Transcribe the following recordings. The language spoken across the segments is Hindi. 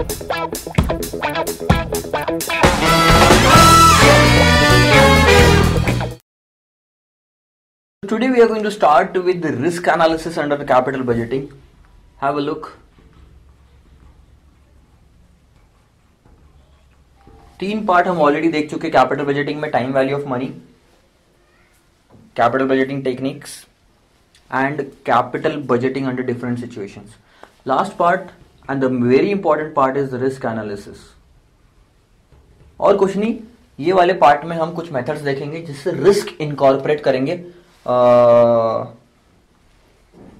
Today we are going to start with the risk analysis under capital budgeting. Have a look. 3 part हम ऑलरेडी देख चुके कैपिटल बजटिंग में, time value of money, capital budgeting techniques and capital budgeting under different situations. Last part and the very important part is risk analysis. और कुछ नहीं, ये वाले पार्ट में हम कुछ मेथड्स देखेंगे जिससे रिस्क इनकॉर्पोरेट करेंगे.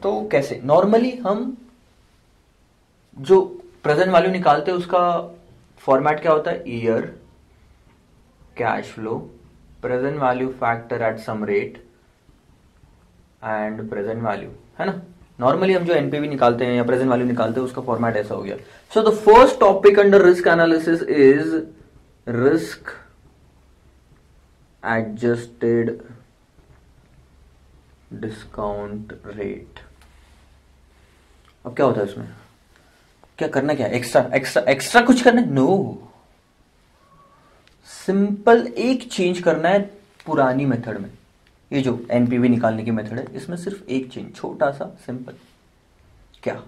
तो कैसे नॉर्मली हम जो प्रेजेंट वैल्यू निकालते हैं उसका फॉर्मेट क्या होता है? Year, cash flow, present value factor at some rate and present value, है ना. नॉर्मली हम जो एनपीवी निकालते हैं या प्रेजेंट वैल्यू निकालते हैं उसका फॉर्मेट ऐसा हो गया. So the first topic under risk analysis is risk adjusted discount rate. अब क्या होता है उसमें? क्या करना, क्या एक्स्ट्रा कुछ करना है? नो, सिंपल एक चेंज करना है पुरानी मेथड में. ये जो एनपीवी निकालने की मेथड है इसमें सिर्फ एक चेंज, छोटा सा सिंपल. क्या?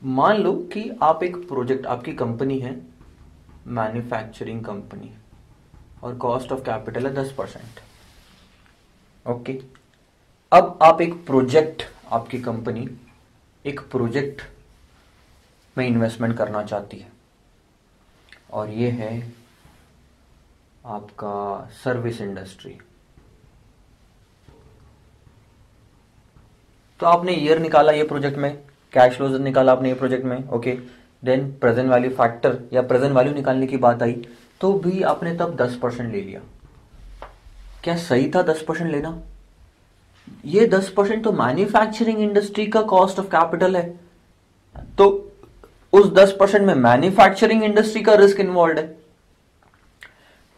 मान लो कि आप एक प्रोजेक्ट, आपकी कंपनी है मैन्युफैक्चरिंग कंपनी और कॉस्ट ऑफ कैपिटल है 10%. ओके. अब आप एक प्रोजेक्ट, आपकी कंपनी एक प्रोजेक्ट में इन्वेस्टमेंट करना चाहती है और ये है आपका सर्विस इंडस्ट्री. तो आपने ईयर निकाला ये प्रोजेक्ट में, कैश फ्लो निकाला आपने ये प्रोजेक्ट में. Okay. Then present value factor या प्रेजेंट वैल्यू निकालने की बात आई तो भी आपने तब 10% ले लिया. क्या सही था 10% लेना? ये 10% तो मैन्युफैक्चरिंग इंडस्ट्री का कॉस्ट ऑफ कैपिटल है, तो उस 10% में मैन्युफैक्चरिंग इंडस्ट्री का रिस्क इन्वॉल्व है.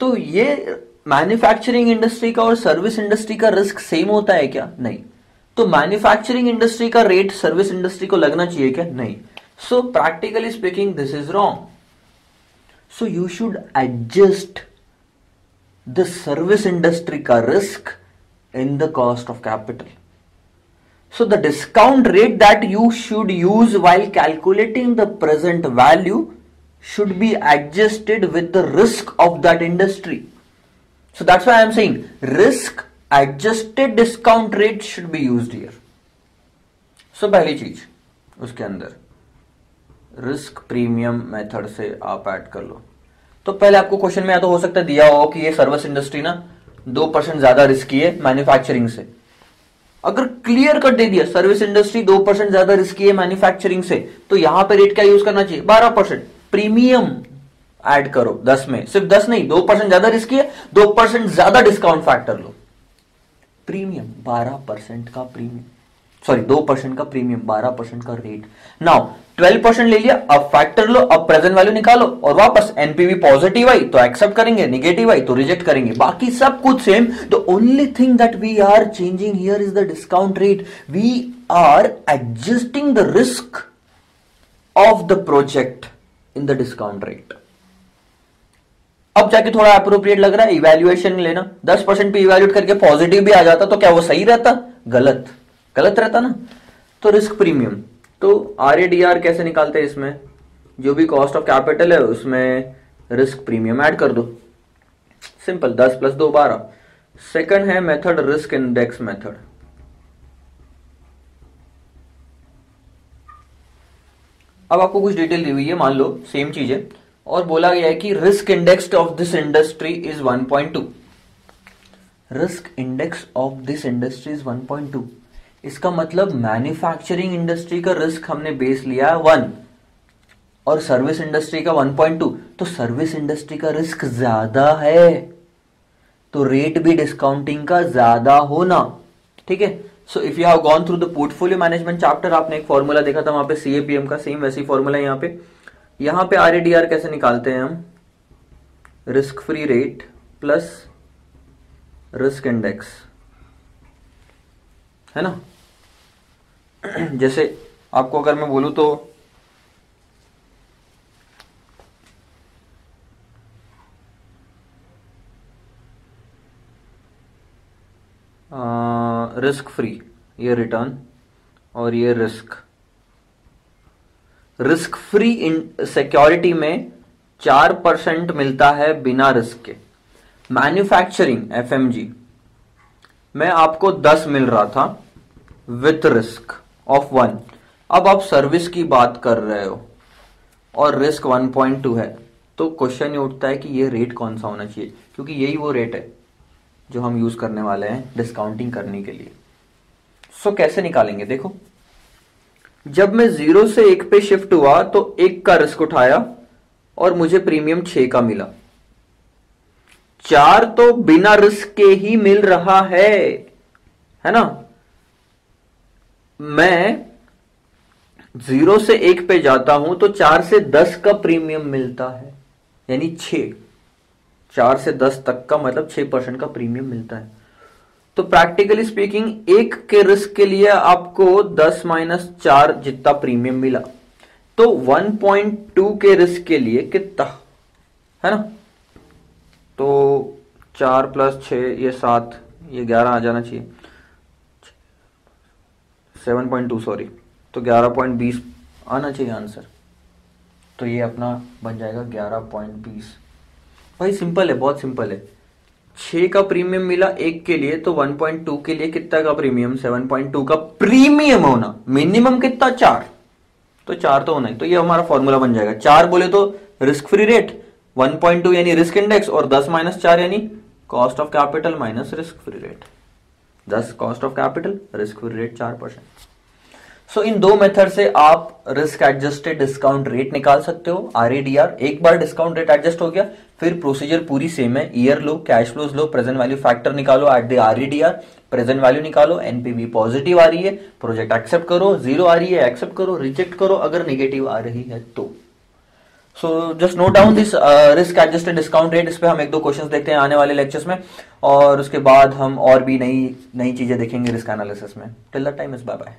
तो ये मैन्युफैक्चरिंग इंडस्ट्री का और सर्विस इंडस्ट्री का रिस्क सेम होता है क्या? नहीं. तो मैन्युफैक्चरिंग इंडस्ट्री का रेट सर्विस इंडस्ट्री को लगना चाहिए क्या? नहीं. So practically speaking this is wrong. So you should adjust the service industry का risk in the cost of capital. So the discount rate that you should use while calculating the present value should be adjusted with the risk of that industry. So that's why I am saying risk adjusted discount rate should be used here. So पहली चीज उसके अंदर रिस्क प्रीमियम मेथड से आप ऐड कर लो. तो पहले आपको क्वेश्चन में या तो हो सकता है दिया हो कि ये सर्विस इंडस्ट्री ना 2% ज्यादा रिस्की है मैन्युफैक्चरिंग से. अगर क्लियर कर दे दिया सर्विस इंडस्ट्री 2% ज्यादा रिस्की है मैन्युफैक्चरिंग से, तो यहां पे रेट क्या यूज करना चाहिए? 12%. प्रीमियम ऐड करो 10 में, सिर्फ 10 नहीं, 2% ज्यादा रिस्की है, 2% ज्यादा डिस्काउंट फैक्टर लो. प्रीमियम 12% का प्रीमियम, सॉरी 2% का प्रीमियम, 12% का रेट. नाउ 12% ले लिया, अब फैक्टर लो, अब प्रेजेंट वैल्यू निकालो और वापस एनपीवी पॉजिटिव आई तो एक्सेप्ट करेंगे, नेगेटिव आई तो रिजेक्ट करेंगे, बाकी सब कुछ same. The only thing that we are changing here is the discount rate. We are adjusting the risk of the project in the discount rate. अब जाके थोड़ा अप्रोप्रिएट लग रहा है इवैल्यूएशन लेना. 10% पे इवैल्यूएट करके पॉजिटिव भी आ जाता तो क्या वो सही रहता? गलत रहता ना. तो रिस्क प्रीमियम, तो आरएडीआर कैसे निकालते हैं? इसमें जो भी कॉस्ट ऑफ कैपिटल है उसमें रिस्क प्रीमियम ऐड कर दो. सिंपल, 10 + 2 12. सेकंड है मेथड रिस्क इंडेक्स मेथड. अब आपको कुछ डिटेल दी हुई है, मान लो सेम चीज है और बोला गया है कि risk index of this industry is 1.2. Risk index of this industry is 1.2. इसका मतलब मैन्युफैक्चरिंग इंडस्ट्री का रिस्क हमने बेस लिया 1 और सर्विस इंडस्ट्री का 1.2. तो सर्विस इंडस्ट्री का रिस्क ज्यादा है तो रेट भी डिस्काउंटिंग का ज्यादा होना. ठीक है. So if you have gone through the portfolio management chapter, आपने एक फॉर्मूला देखा था वहां पे सीएपीएम का, सेम वैसी फॉर्मूला यहां पे आरएडीआर कैसे निकालते हैं हम? Risk free rate plus risk index, है ना. जैसे आपको अगर मैं बोलूं तो रिस्क फ्री, ये रिटर्न और ये रिस्क फ्री सिक्योरिटी में 4% मिलता है बिना रिस्क के। मैन्युफैक्चरिंग एफएमजी में आपको 10 मिल रहा था विथ रिस्क ऑफ 1। अब आप सर्विस की बात कर रहे हो और रिस्क 1.2 है, तो क्वेश्चन ये उठता है कि ये रेट कौन सा होना चाहिए, क्योंकि यही वो रेट है जो हम यूज करने वाले हैं डिस्काउंटिंग करने के लिए। सो कैसे निकालेंगे, देखो जब मैं 0 से 1 पे शिफ्ट हुआ तो 1 का रिस्क उठाया और मुझे प्रीमियम 6 का मिला। 4 तो बिना रिस्क के ही मिल रहा है ना। मैं 0 से 1 पे जाता हूं तो 4 से 10 का प्रीमियम मिलता है, यानी 6। 4 से 10 तक का मतलब 6% का प्रीमियम मिलता है। तो प्रैक्टिकली स्पीकिंग 1 के रिस्क के लिए आपको 10 - 4 जितना प्रीमियम मिला, तो 1.2 के रिस्क के लिए कितना है ना। तो 4 + 6 ये 7, ये 11 आ जाना चाहिए, 7.2 सॉरी, तो 11.20 आना चाहिए आंसर। तो ये अपना बन जाएगा 11.20। भाई सिंपल है, बहुत सिंपल है। 6 का प्रीमियम मिला 1 के लिए, तो 1.2 के लिए कितना का प्रीमियम, 7.2 का प्रीमियम होना, मिनिमम कितना 4, तो 4 तो होना है। तो ये हमारा फॉर्मूला बन जाएगा। 4 बोले तो रिस्क फ्री रेट, 1.2 यानी रिस्क इंडेक्स, और 10 - 4 यानी cost of capital minus risk free rate. 10 cost of capital, risk free rate 4%। सो इन दो मेथड से आप रिस्क एडजस्टेड डिस्काउंट रेट निकाल सकते हो, RADR। एक बार डिस्काउंट रेट एडजस्ट हो गया, फिर प्रोसीजर पूरी सेम है। ईयर लो, कैश फ्लोज लो, प्रेजेंट वैल्यू फैक्टर निकालो at the RADR, present value निकालो, एनपीवी पॉजिटिव आ रही है, प्रोजेक्ट एक्सेप्ट करो, 0 आ रही है एक्सेप्ट करो, रिजेक्ट करो अगर नेगेटिव आ रही है तो। So just note down this risk adjusted discount rate. इस पे हम 1-2 क्वेश्चंस देखते हैं आने वाले लेक्चर्स में, और उसके बाद हम और भी नई चीजें देखेंगे रिस्क एनालिसिस में। Till that time is bye bye.